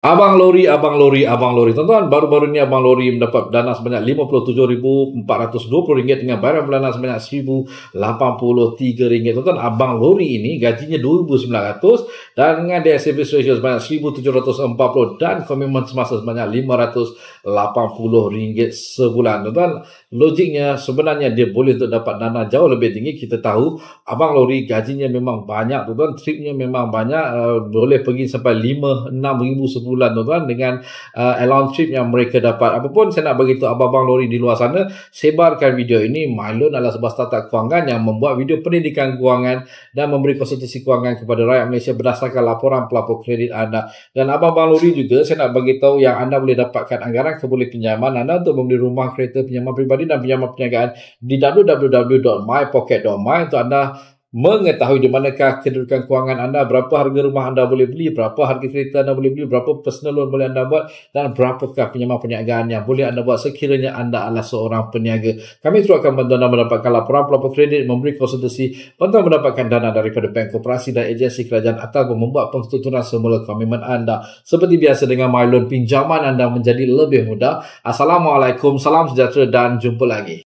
Abang Lori, Abang Lori, Abang Lori. Tuan-tuan, baru-baru ini Abang Lori mendapat dana sebanyak RM57,420 dengan bayaran bulanan sebanyak RM1,083. Tuan-tuan, Abang Lori ini gajinya RM2,900 dan dengan dia service ratio sebanyak RM1,740 dan komitmen semasa sebanyak RM580 sebulan. Tuan-tuan, logiknya sebenarnya dia boleh untuk dapat dana jauh lebih tinggi. Kita tahu Abang Lori gajinya memang banyak, tuan-tuan. Tripnya memang banyak, boleh pergi sampai 5-6 ribu sebulan, tuan-tuan, dengan allowance trip yang mereka dapat. Apapun saya nak beritahu abang-abang Lori di luar sana, sebarkan video ini. MyLoan adalah sebuah startup kewangan yang membuat video pendidikan kewangan dan memberi konsultasi kewangan kepada rakyat Malaysia berdasarkan laporan pelapor kredit anda. Dan abang-abang Lori juga saya nak beritahu yang anda boleh dapatkan anggaran kebuli pinjaman anda untuk membeli rumah, kereta, pinjaman peribadi dan pinjaman perniagaan di www.mypocket.my untuk anda mengetahui di manakah kedudukan kewangan anda, berapa harga rumah anda boleh beli, berapa harga kereta anda boleh beli, berapa personal loan boleh anda buat, dan berapakah pinjaman perniagaan yang boleh anda buat sekiranya anda adalah seorang peniaga. Kami terus akan bantu anda mendapatkan laporan pelapor kredit, memberi konsultasi, bantu mendapatkan dana daripada bank koperasi dan agensi kerajaan atau membuat pengetuturan semula komitmen anda. Seperti biasa dengan MyLoan, pinjaman anda menjadi lebih mudah. Assalamualaikum, salam sejahtera dan jumpa lagi.